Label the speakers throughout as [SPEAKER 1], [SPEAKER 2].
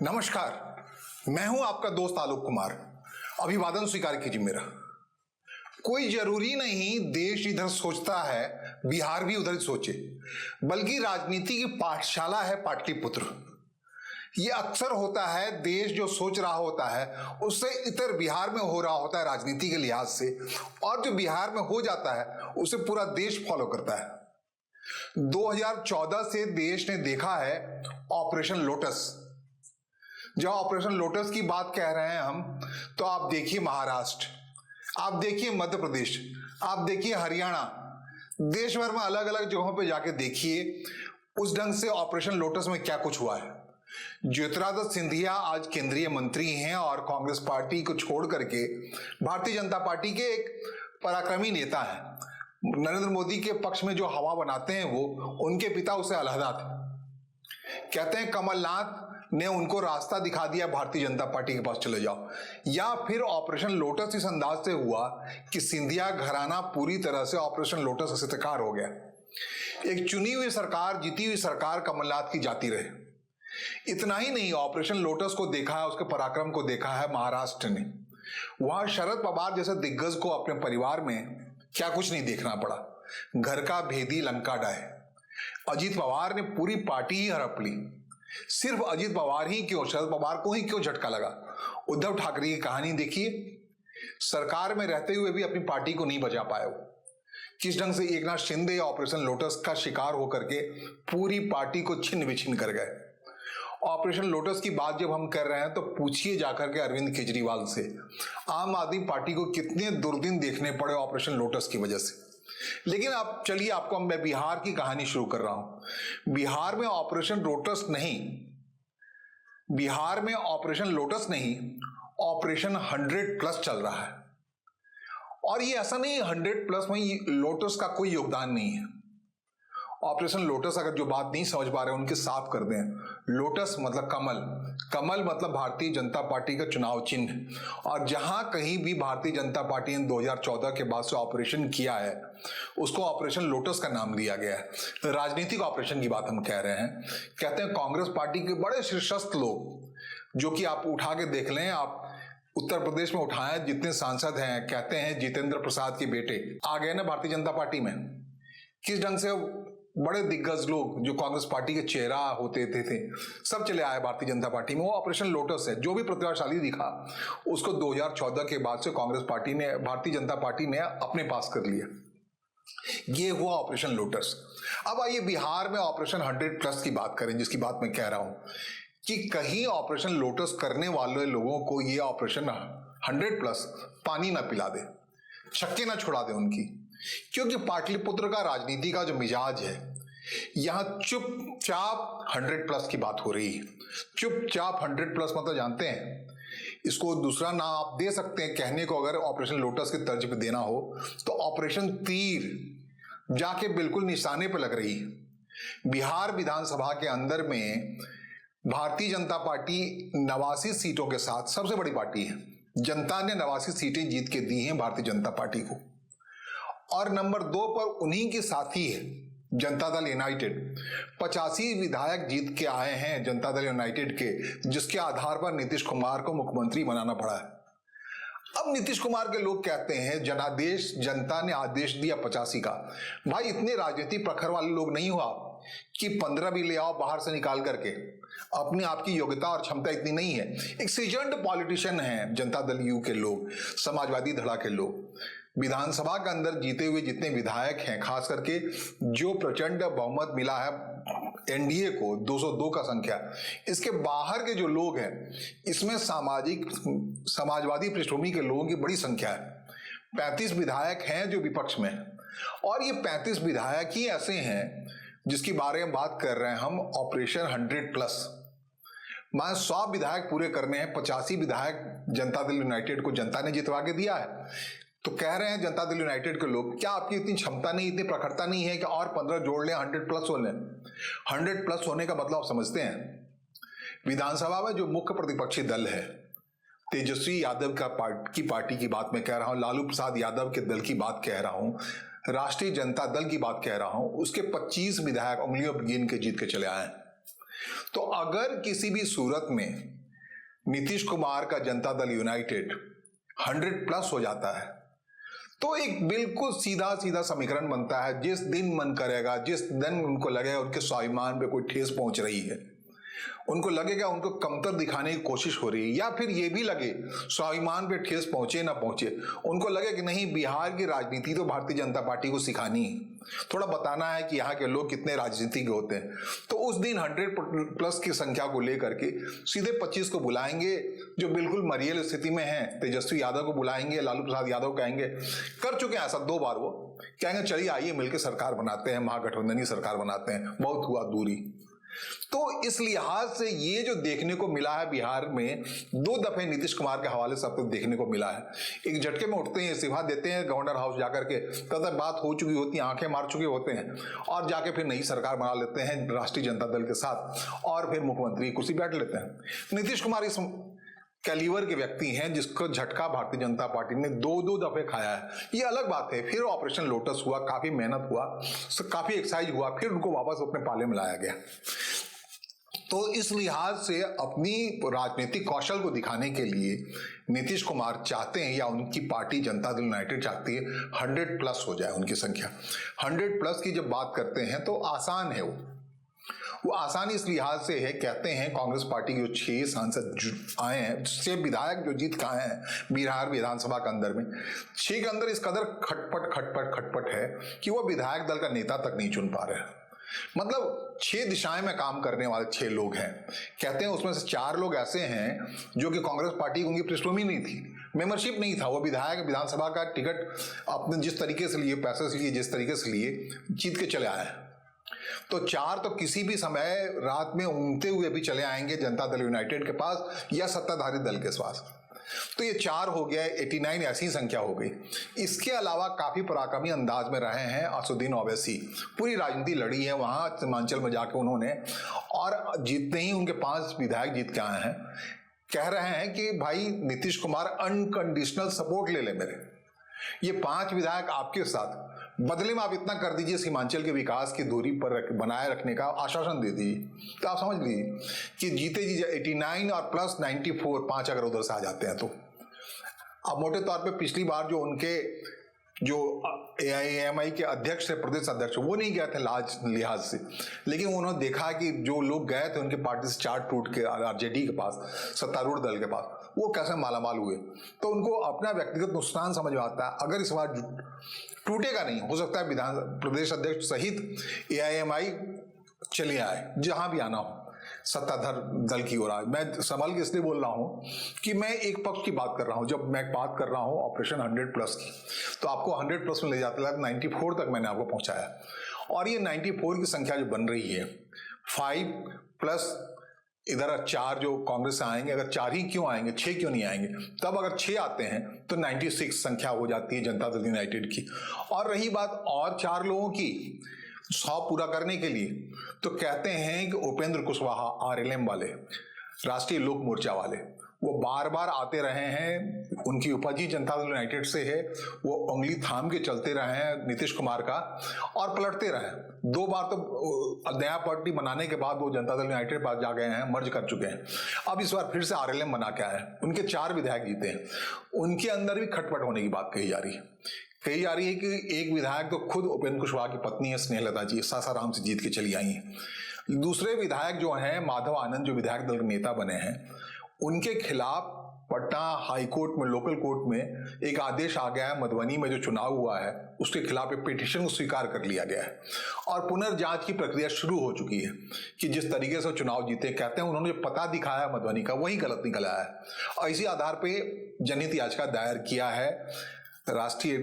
[SPEAKER 1] नमस्कार, मैं हूं आपका दोस्त आलोक कुमार। अभिवादन स्वीकार कीजिए मेरा। कोई जरूरी नहीं देश इधर सोचता है बिहार भी उधर सोचे, बल्कि राजनीति की पाठशाला है पाटलिपुत्र। ये अक्सर होता है, देश जो सोच रहा होता है उससे इतर बिहार में हो रहा होता है राजनीति के लिहाज से, और जो बिहार में हो जाता है उसे पूरा देश फॉलो करता है। 2014 से देश ने देखा है ऑपरेशन लोटस। जब ऑपरेशन लोटस की बात कह रहे हैं हम, तो आप देखिए महाराष्ट्र, आप देखिए मध्य प्रदेश, आप देखिए हरियाणा, देश भर में अलग अलग जगहों पे जाके देखिए उस ढंग से ऑपरेशन लोटस में क्या कुछ हुआ है। ज्योतिरादित्य सिंधिया आज केंद्रीय मंत्री हैं और कांग्रेस पार्टी को छोड़ करके भारतीय जनता पार्टी के एक पराक्रमी नेता हैं। नरेंद्र मोदी के पक्ष में जो हवा बनाते हैं वो उनके पिता उसे अलहदा थे। कहते हैं कमलनाथ ने उनको रास्ता दिखा दिया भारतीय जनता पार्टी के पास चले जाओ। या फिर ऑपरेशन लोटस इस अंदाज से हुआ कि सिंधिया घराना पूरी तरह से ऑपरेशन लोटस का शिकार हो गया। एक चुनी हुई सरकार, जीती हुई सरकार कमलनाथ की जाती रहे। इतना ही नहीं, ऑपरेशन लोटस को देखा है, उसके पराक्रम को देखा है महाराष्ट्र ने। वहां शरद पवार जैसे दिग्गज को अपने परिवार में क्या कुछ नहीं देखना पड़ा। घर का भेदी लंका डाहे। अजीत पवार ने पूरी पार्टी ही हड़प ली। सिर्फ अजीत पवार ही क्यों, शरद पवार को ही क्यों झटका लगा। उद्धव ठाकरे की कहानी देखिए, सरकार में रहते हुए भी अपनी पार्टी को नहीं बचा पाए। वो किस ढंग से एकनाथ शिंदे ऑपरेशन लोटस का शिकार होकर के पूरी पार्टी को छिन्न विछिन्न कर गए। ऑपरेशन लोटस की बात जब हम कर रहे हैं तो पूछिए जाकर के अरविंद केजरीवाल से, आम आदमी पार्टी को कितने दुर्दिन देखने पड़े ऑपरेशन लोटस की वजह से। लेकिन आप चलिए, आपको मैं बिहार की कहानी शुरू कर रहा हूं। बिहार में ऑपरेशन लोटस नहीं, बिहार में ऑपरेशन लोटस नहीं, ऑपरेशन 100+ चल रहा है। और ये ऐसा नहीं 100+ में लोटस का कोई योगदान नहीं है। ऑपरेशन लोटस, अगर जो बात नहीं समझ पा रहे उनके साफ कर दें। लोटस मतलब कमल, कमल मतलब भारतीय जनता पार्टी का चुनाव चिन्ह। और जहां कहीं भी भारतीय जनता पार्टी ने 2014 के बाद से ऑपरेशन किया है उसको ऑपरेशन लोटस का नाम दिया गया है। राजनीतिक ऑपरेशन की बात हम कह रहे हैं। कहते हैं कांग्रेस पार्टी के बड़े शीर्षस्थ लोग, जो कि आप उठा के देख लें, आप उत्तर प्रदेश में उठाए जितने सांसद हैं, कहते हैं जितेंद्र प्रसाद के बेटे आ गए ना भारतीय जनता पार्टी में। किस ढंग से बड़े दिग्गज लोग जो कांग्रेस पार्टी के चेहरा होते थे सब चले आए भारतीय जनता पार्टी में। वो ऑपरेशन लोटस है। जो भी प्रतिभाशाली दिखा उसको 2014 के बाद से कांग्रेस पार्टी ने, भारतीय जनता पार्टी ने अपने पास कर लिया। ये हुआ ऑपरेशन लोटस। अब आइए बिहार में ऑपरेशन 100+ की बात करें, जिसकी बात मैं कह रहा हूं कि कहीं ऑपरेशन लोटस करने वाले लोगों को ये ऑपरेशन 100+ पानी ना पिला दे, छक्के ना छुड़ा दे उनकी। क्योंकि पाटलिपुत्र का राजनीति का जो मिजाज है, यहां चुपचाप 100+ की बात हो रही है। चुपचाप 100+ मतलब जानते हैं, इसको दूसरा नाम आप दे सकते हैं कहने को, अगर ऑपरेशन लोटस के तर्ज पे देना हो तो ऑपरेशन तीर जाके बिल्कुल निशाने पे लग रही है। बिहार विधानसभा के अंदर में भारतीय जनता पार्टी 89 सीटों के साथ सबसे बड़ी पार्टी है। जनता ने 89 सीटें जीत के दी हैं भारतीय जनता पार्टी को। और नंबर 2 पर उन्हीं के साथी है जनता दल यूनाइटेड। 85 विधायक जीत के आए हैं जनता दल यूनाइटेड के, जिसके आधार पर नीतीश कुमार को मुख्यमंत्री बनाना पड़ा है। अब नीतीश कुमार के लोग कहते हैं जनादेश, जनता ने आदेश दिया 85 का। भाई इतने राजनीति प्रखर वाले लोग नहीं हो आप कि 15 भी ले आओ बाहर से निकाल करके। अपनी आपकी योग्यता और क्षमता इतनी नहीं है। एक सीजन्ड पॉलिटिशियन है जनता दल यू के लोग, समाजवादी धड़ा के लोग। विधानसभा के अंदर जीते हुए जितने विधायक हैं, खास करके जो प्रचंड बहुमत मिला है एनडीए को 202 का संख्या, इसके बाहर के जो लोग हैं इसमें समाजवादी पृष्ठभूमि के लोगों की बड़ी संख्या है। 35 विधायक हैं जो विपक्ष में है। और ये 35 विधायक ही ऐसे हैं जिसके बारे में बात कर रहे हैं हम, ऑपरेशन 100+। मान 100 विधायक पूरे करने हैं, 85 विधायक जनता दल यूनाइटेड को जनता ने जितवा के दिया है। तो कह रहे हैं जनता दल यूनाइटेड के लोग, क्या आपकी इतनी क्षमता नहीं, इतनी प्रखरता नहीं है कि और 15 जोड़ लें, 100+ हो लें। 100+ होने का मतलब आप समझते हैं। विधानसभा में जो मुख्य प्रतिपक्षी दल है, तेजस्वी यादव की पार्टी की बात मैं कह रहा हूं, लालू प्रसाद यादव के दल की बात कह रहा हूं, राष्ट्रीय जनता दल की बात कह रहा हूं, उसके 25 विधायक उंगलियों गिन के जीत के चले आए। तो अगर किसी भी सूरत में नीतीश कुमार का जनता दल यूनाइटेड 100+ हो जाता है तो एक बिल्कुल सीधा सीधा समीकरण बनता है। जिस दिन मन करेगा, जिस दिन उनको लगेगा उनके स्वाभिमान पे कोई ठेस पहुंच रही है, उनको लगेगा उनको कमतर दिखाने की कोशिश हो रही है, या फिर ये भी लगे स्वाभिमान पे ठेस पहुंचे ना पहुंचे, उनको लगे कि नहीं बिहार की राजनीति तो भारतीय जनता पार्टी को सिखानी है, थोड़ा बताना है कि यहाँ के लोग कितने राजनीतिज्ञ होते हैं, तो उस दिन 100+ की संख्या को लेकर के सीधे 25 को बुलाएंगे जो बिल्कुल मरियल स्थिति में हैं। तेजस्वी यादव को बुलाएंगे, लालू प्रसाद यादव कहेंगे, कर चुके हैं ऐसा 2 बार, वो कहेंगे चलिए आइए मिलकर सरकार बनाते हैं, महागठबंधनी सरकार बनाते हैं, बहुत हुआ दूरी। तो इस लिहाज से ये जो देखने को मिला है बिहार में 2 दफे नीतीश कुमार के हवाले से अब तक देखने को मिला है। एक झटके में उठते हैं, इस्तीफा देते हैं गवर्नर हाउस जाकर के, तब तक बात हो चुकी होती है, आंखें मार चुके होते हैं, और जाके फिर नई सरकार बना लेते हैं राष्ट्रीय जनता दल के साथ, और फिर मुख्यमंत्री कुर्सी बैठ लेते हैं। नीतीश कुमार इस कैलिवर के व्यक्ति हैं जिसको झटका भारतीय जनता पार्टी ने 2 दफे खाया है। ये अलग बात है, फिर ऑपरेशन लोटस हुआ, काफी मेहनत हुआ, काफी एक्सरसाइज हुआ, फिर उनको वापस अपने पाले में लाया गया। तो इस लिहाज से अपनी राजनीतिक कौशल को दिखाने के लिए नीतीश कुमार चाहते हैं, या उनकी पार्टी जनता दल यूनाइटेड चाहती है 100+ हो जाए उनकी संख्या। 100+ की जब बात करते हैं तो आसान है, वो आसान इस लिहाज से है, कहते हैं कांग्रेस पार्टी के जो 6 सांसद आए हैं, 6 विधायक जो जीत के आए हैं बिहार विधानसभा के अंदर में, 6 के अंदर इस कदर खटपट है कि वो विधायक दल का नेता तक नहीं चुन पा रहे हैं। मतलब 6 दिशाएं में काम करने वाले 6 लोग हैं। कहते हैं उसमें से 4 लोग ऐसे हैं जो कि कांग्रेस पार्टी की उनकी पृष्ठभूमि नहीं थी, मेंबरशिप नहीं था, वो विधायक विधानसभा का टिकट अपने जिस तरीके से लिए, पैसे से लिए, जिस तरीके से लिए, जीत के चले आए। तो 4 तो किसी भी समय रात में ऊँघते हुए भी चले आएंगे जनता दल यूनाइटेड के पास या सत्ताधारी दल के पास। तो ये 4 हो गया, 89 ऐसी संख्या हो गई। इसके अलावा काफी पराक्रमी अंदाज में रहे हैं असदुद्दीन ओवैसी, पूरी राजनीति लड़ी है वहां सीमांचल में जाके उन्होंने, और जीतते ही उनके 5 विधायक जीत के आए हैं। कह रहे हैं कि भाई नीतीश कुमार अनकंडीशनल सपोर्ट ले ले मेरे, ये 5 विधायक आपके साथ, बदले में आप इतना कर दीजिए सीमांचल के विकास की दूरी पर बनाए रखने का आश्वासन दे दीजिए। तो आप समझ लीजिए कि जीते जी 89 और प्लस 94, 5 अगर उधर से आ जाते हैं तो। अब मोटे तौर पे पिछली बार जो उनके जो AIMI के अध्यक्ष थे, प्रदेश अध्यक्ष, वो नहीं गए थे लाज लिहाज से, लेकिन उन्होंने देखा कि जो लोग गए थे उनके पार्टी से चार्ट टूट के RJD के पास, सत्तारूढ़ दल के पास, वो कैसे मालामाल हुए, तो उनको अपना व्यक्तिगत नुकसान समझ में आता है। अगर इस बार टूटेगा नहीं, हो सकता है विधान प्रदेश अध्यक्ष सहित AIMI चले आए, जहां भी आना हो सत्ताधार दल की ओर आए। मैं संभल के इसलिए बोल रहा हूं कि मैं एक पक्ष की बात कर रहा हूं। जब मैं बात कर रहा हूं ऑपरेशन 100+ की, तो आपको 100+ में ले जाते हैं, 94 तक मैंने आपको पहुंचाया, और ये 94 की संख्या जो बन रही है, 5+ इधर 4 जो कांग्रेस से आएंगे, अगर 4 ही क्यों आएंगे, 6 क्यों नहीं आएंगे, तब अगर 6 आते हैं तो 96 संख्या हो जाती है जनता दल यूनाइटेड की। और रही बात और 4 लोगों की 100 पूरा करने के लिए, तो कहते हैं कि उपेंद्र कुशवाहा RLM वाले, राष्ट्रीय लोक मोर्चा वाले, वो बार बार आते रहे हैं, उनकी उपज ही जनता दल यूनाइटेड से है, वो उंगली थाम के चलते रहे हैं नीतीश कुमार का, और पलटते रहे। 2 बार तो नया पार्टी बनाने के बाद वो जनता दल यूनाइटेड पास जा गए हैं, मर्ज कर चुके हैं। अब इस बार फिर से RLM बना के आए हैं, उनके 4 विधायक जीते हैं। उनके अंदर भी खटपट होने की बात कही जा रही है कि एक विधायक तो खुद उपेंद्र कुशवाहा की पत्नी है स्नेहलता जी, सासाराम से जीत के चली आई हैं। दूसरे विधायक जो हैं माधव आनंद, जो विधायक दल के नेता बने हैं, उनके खिलाफ पटना हाई कोर्ट में, लोकल कोर्ट में एक आदेश आ गया है। मधुबनी में जो चुनाव हुआ है उसके खिलाफ एक पिटीशन को स्वीकार कर लिया गया है, और पुनर्जांच की प्रक्रिया शुरू हो चुकी है कि जिस तरीके से चुनाव जीते, कहते हैं उन्होंने जो पता दिखाया मधुबनी का वही गलत निकल आया है, और इसी आधार पर जनहित याचिका दायर किया है राष्ट्रीय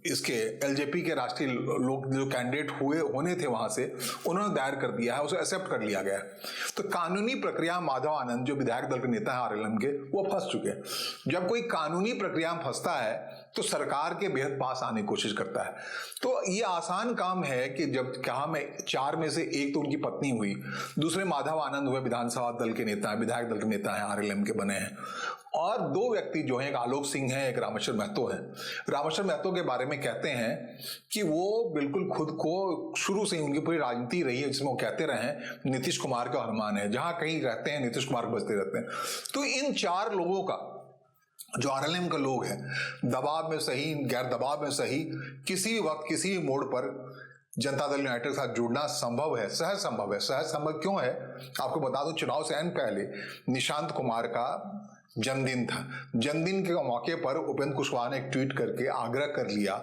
[SPEAKER 1] इसके LJP के राष्ट्रीय लोग जो कैंडिडेट होने थे वहां से, उन्होंने दायर कर दिया है, उसे एक्सेप्ट कर लिया गया। तो कानूनी प्रक्रिया माधव आनंद जो विधायक दल के नेता है RLM के, वो फंस चुके हैं। जब कोई कानूनी प्रक्रिया में फंसता है तो सरकार के बेहद पास आने की कोशिश करता है। तो ये आसान काम है कि जब कहा मैं 4 में से एक तो उनकी पत्नी हुई, दूसरे माधव आनंद हुए, विधानसभा दल के नेता है, विधायक दल के नेता है, RLM के बने हैं, और दो व्यक्ति जो हैं, एक आलोक सिंह है, एक रामेश्वर महतो है। रामेश्वर महतो के बारे में कहते हैं कि वो बिल्कुल खुद को, शुरू से ही उनकी पूरी राजनीति रही है जिसमें वो कहते रहे हैं नीतीश कुमार का हनुमान है, जहां कहीं रहते हैं नीतीश कुमार को बचते रहते हैं। तो इन चार लोगों का, जो आरएलएम के लोग हैं, दबाव में सही गैर दबाव में सही, किसी भी वक्त किसी भी मोड़ पर जनता दल यूनाइटेड के साथ जुड़ना संभव है, सहज संभव है। सहज संभव क्यों है, आपको बता दूं, चुनाव से एन पहले निशांत कुमार का जन्मदिन था। जन्मदिन के मौके पर उपेंद्र कुशवाहा ने एक ट्वीट करके आग्रह कर लिया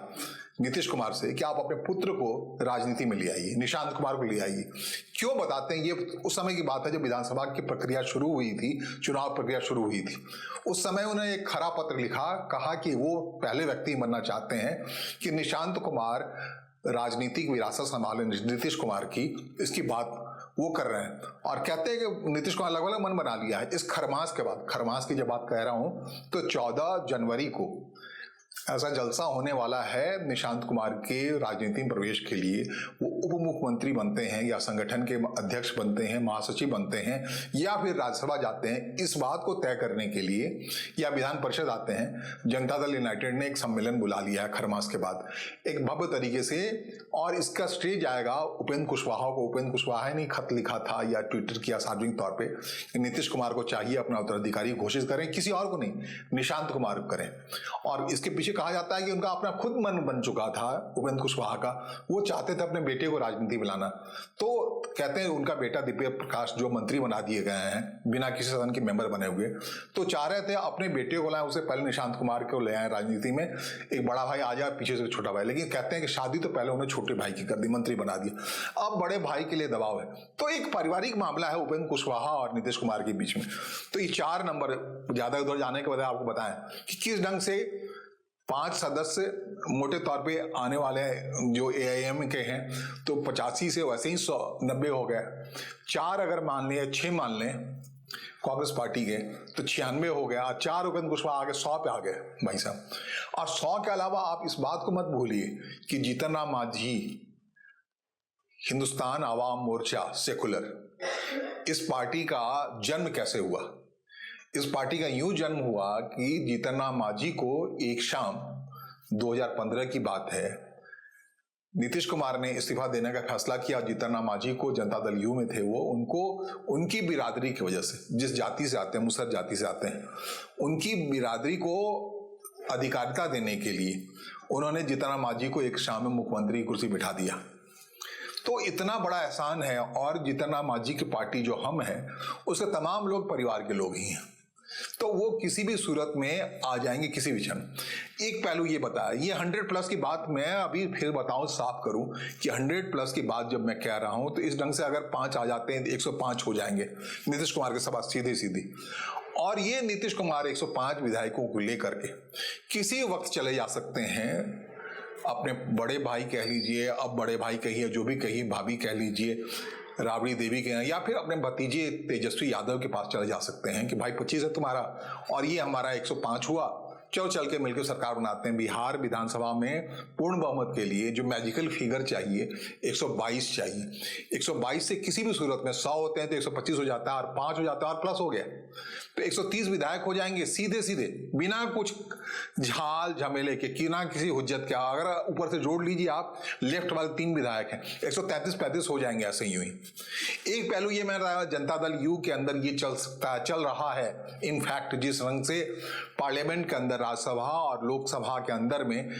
[SPEAKER 1] नीतीश कुमार से कि आप अपने पुत्र को राजनीति में ले आइए, निशांत कुमार को ले आइए। क्यों बताते हैं, ये उस समय की बात है जब विधानसभा की प्रक्रिया शुरू हुई थी, चुनाव प्रक्रिया शुरू हुई थी। उस समय उन्होंने एक खरा पत्र लिखा, कहा कि वो पहले व्यक्ति बनना चाहते हैं कि निशांत कुमार राजनीतिक विरासत संभाले नीतीश कुमार की, इसकी बात वो कर रहे हैं। और कहते हैं कि नीतीश कुमार लगभग मन बना लिया है इस खरमास के बाद। खरमास की जब बात कह रहा हूं तो 14 जनवरी को ऐसा जलसा होने वाला है निशांत कुमार के राजनीति में प्रवेश के लिए। वो उप मुख्यमंत्री बनते हैं या संगठन के अध्यक्ष बनते हैं, महासचिव बनते हैं, या फिर राज्यसभा जाते हैं। इस बात को तय करने के लिए या विधान परिषद आते हैं। जनता दल यूनाइटेड ने एक सम्मेलन बुला लिया है खरमास के बाद एक भव्य तरीके से, और इसका स्टेज आएगा उपेंद्र कुशवाहा को। उपेंद्र कुशवाहा ने खत लिखा था या ट्विटर किया सार्वजनिक तौर पर कि नीतीश कुमार को चाहिए अपना उत्तराधिकारी घोषित करें, किसी और को नहीं, निशांत कुमार को करें। और इसके पीछे कहा जाता है कि उनका अपना खुद मन बन चुका था उपेंद्र कुशवाहा का, वो चाहते थे अपने बेटे को राजनीति में लाना। तो कहते हैं उनका बेटा दिव्य प्रकाश जो मंत्री बना दिए गए हैं बिना किसी सदन के मेंबर बने हुए, तो चाह रहे थे अपने बेटे को लाएं, उससे पहले निशांत कुमार को ले आए राजनीति में। एक बड़ा भाई आ जाए, पीछे से छोटा भाई, लेकिन कहते हैं कि शादी तो पहले उन्हें छोटे भाई की कर दी, मंत्री बना दिया। अब बड़े भाई के लिए दबाव है। तो एक पारिवारिक मामला है उपेंद्र कुशवाहा और नीतीश कुमार के बीच में। तो ये 4 नंबर, ज्यादा उधर जाने के बजाय आपको बताएं कि किस ढंग से 5 सदस्य मोटे तौर पे आने वाले हैं जो एआईएम के हैं, तो 85 से वैसे ही 190 हो गए। 4 अगर मान लें, 6 मान लें कांग्रेस पार्टी के, तो 96 हो गया। 4 उपेंद्र कुशवाहा आगे 100 पे आ गए भाई साहब। और 100 के अलावा आप इस बात को मत भूलिए कि जीतन राम मांझी, हिंदुस्तान आवाम मोर्चा सेकुलर, इस पार्टी का जन्म कैसे हुआ। इस पार्टी का यूं जन्म हुआ कि जीतन राम मांझी को एक शाम 2015 की बात है, नीतीश कुमार ने इस्तीफा देने का फैसला किया। जीतन राम मांझी को, जनता दल यू में थे वो, उनको उनकी बिरादरी की वजह से, जिस जाति से आते हैं, मुसहर जाति से आते हैं, उनकी बिरादरी को अधिकारिता देने के लिए उन्होंने जीतन राम मांझी को एक शाम में मुख्यमंत्री की कुर्सी बिठा दिया। तो इतना बड़ा एहसान है। और जीतन राम मांझी की पार्टी जो हम है, उसके तमाम लोग परिवार के लोग ही हैं, तो वो किसी भी सूरत में आ जाएंगे, किसी भी क्षण। एक पहलू ये बताया, ये 100+ की बात मैं अभी फिर बताऊं, साफ करूं कि 100+ की बात जब मैं कह रहा हूं तो इस ढंग से अगर 5 आ जाते हैं तो 105 हो जाएंगे नीतीश कुमार के सभा, सीधी सीधी। और ये नीतीश कुमार 105 विधायकों को लेकर के किसी वक्त चले जा सकते हैं अपने बड़े भाई कह लीजिए, अब बड़े भाई कहिए, जो भी कहिए, भाभी कह लीजिए, राबड़ी देवी के, या फिर अपने भतीजे तेजस्वी यादव के पास चले जा सकते हैं कि भाई 25 है तुम्हारा और ये हमारा 105 हुआ, चलो चल के मिलकर सरकार बनाते हैं। बिहार विधानसभा में पूर्ण बहुमत के लिए जो मैजिकल फिगर चाहिए 122 चाहिए। 122 से किसी भी सूरत में 100 होते हैं तो 125 हो जाता है, और 5 हो जाता है और प्लस हो गया तो 130 विधायक हो जाएंगे सीधे सीधे, बिना कुछ झाल झमेले के, बिना किसी हुज्जत के। अगर ऊपर से जोड़ लीजिए आप, लेफ्ट वाले 3 विधायक हैं, 133-35 हो जाएंगे ऐसे यूं ही। एक पहलू ये मैं जनता दल यू के अंदर ये चल सकता है, चल रहा है। इनफैक्ट जिस रंग से पार्लियामेंट के अंदर, राज्यसभा और लोकसभा के अंदर में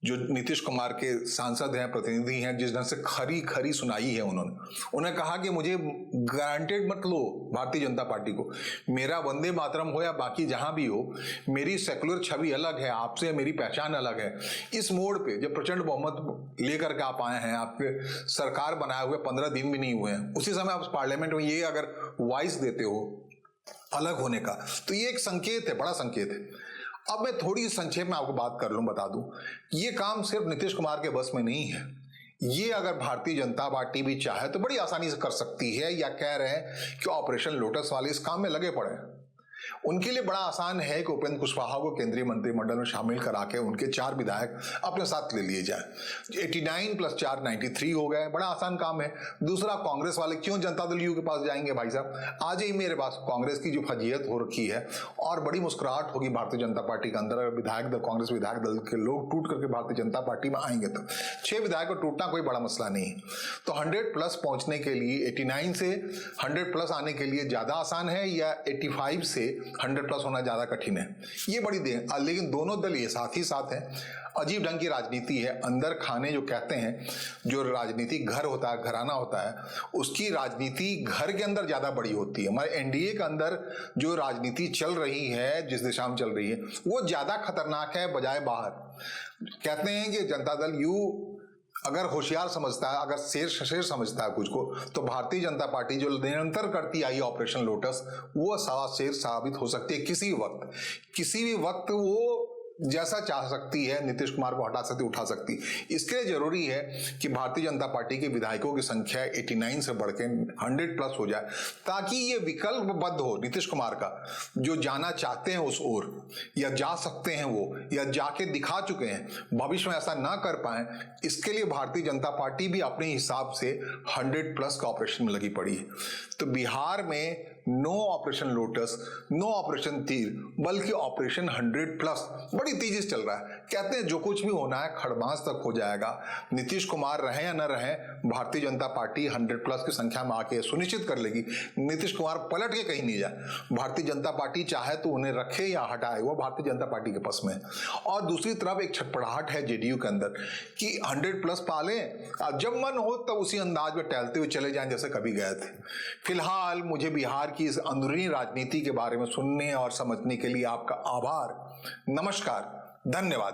[SPEAKER 1] जो नीतीश कुमार के सांसद हैं, प्रतिनिधि हैं, जिस ढंग से खरी खरी सुनाई है उन्होंने कहा कि मुझे गारंटेड मत लो भारतीय जनता पार्टी को, मेरा वंदे मातरम हो या बाकी जहां भी हो, मेरी सेकुलर छवि अलग है, आपसे मेरी पहचान अलग है। इस मोड़ पे जब प्रचंड बहुमत लेकर के आप आए हैं, आपके सरकार बनाए हुए 15 दिन भी नहीं हुए हैं, उसी समय आप पार्लियामेंट में ये अगर वॉइस देते हो अलग होने का, तो ये एक संकेत है, बड़ा संकेत है। अब मैं थोड़ी संक्षेप में आपको बात कर लूं, बता दूं, ये काम सिर्फ नीतीश कुमार के बस में नहीं है। ये अगर भारतीय जनता पार्टी भी चाहे तो बड़ी आसानी से कर सकती है, या कह रहे हैं कि ऑपरेशन लोटस वाले इस काम में लगे पड़े हैं। उनके लिए बड़ा आसान है कि उपेंद्र कुशवाहा को केंद्रीय मंत्रिमंडल में शामिल करा के उनके 4 विधायक अपने साथ ले लिए जाए। 89 + 4 93 हो गए, बड़ा आसान काम है। दूसरा, कांग्रेस वाले क्यों जनता दल यू के पास जाएंगे भाई साहब? आज ही मेरे पास कांग्रेस की जो फजीयत हो रखी है और बड़ी मुस्कुराहट होगी भारतीय जनता पार्टी के अंदर, विधायक दल, कांग्रेस विधायक दल के लोग टूट करके भारतीय जनता पार्टी में आएंगे तो 6 विधायक को टूटना कोई बड़ा मसला नहीं है। तो 100+ पहुंचने के लिए 89 से 100+ आने के लिए ज्यादा आसान है या 85 से 100+ होना ज्यादा कठिन है? ये बड़ी लेकिन दोनों दल ये साथ ही साथ हैं। अजीब ढंग की राजनीति है, अंदर खाने जो कहते हैं, जो राजनीति घर होता है, घराना होता है, उसकी राजनीति घर के अंदर ज्यादा बड़ी होती है। हमारे एनडीए के अंदर जो राजनीति चल रही है, जिस दिशा में चल रही है, वो ज्यादा खतरनाक है बजाय बाहर। कहते हैं कि जनता दल यू अगर होशियार समझता है, अगर शेर समझता है कुछ को, तो भारतीय जनता पार्टी जो निरंतर करती आई ऑपरेशन लोटस, वो सवा शेर साबित हो सकती है किसी भी वक्त वो जैसा चाह सकती है, नीतीश कुमार को हटा सकती, उठा सकती। इसके लिए जरूरी है कि भारतीय जनता पार्टी के विधायकों की संख्या 89 से बढ़ के 100+ हो जाए, ताकि ये विकल्पबद्ध हो नीतीश कुमार का, जो जाना चाहते हैं उस ओर, या जा सकते हैं वो, या जाके दिखा चुके हैं, भविष्य में ऐसा ना कर पाए। इसके लिए भारतीय जनता पार्टी भी अपने हिसाब से 100+ का ऑपरेशन में लगी पड़ी है। तो बिहार में no operation lotus, no operation तीर, बल्कि ऑपरेशन 100+ बड़ी तेजी से चल रहा है। कहते हैं जो कुछ भी होना है खड़बांस तक हो जाएगा। नीतीश कुमार रहे या न रहे, भारतीय जनता पार्टी 100+ की संख्या में आके सुनिश्चित कर लेगी। नीतीश कुमार पलट के कहीं नहीं जाए। भारतीय जनता पार्टी चाहे तो उन्हें रखे या हटाए, वो भारतीय जनता पार्टी के पास में है। और दूसरी तरफ एक छटपटाहट है जेडीयू के अंदर कि 100+ पालें, अब जब मन हो तब उसी अंदाज में टहलते हुए चले जाएं जैसे कभी गए थे। फिलहाल मुझे बिहार की इस अंदरूनी राजनीति के बारे में सुनने और समझने के लिए आपका आभार, नमस्कार, धन्यवाद।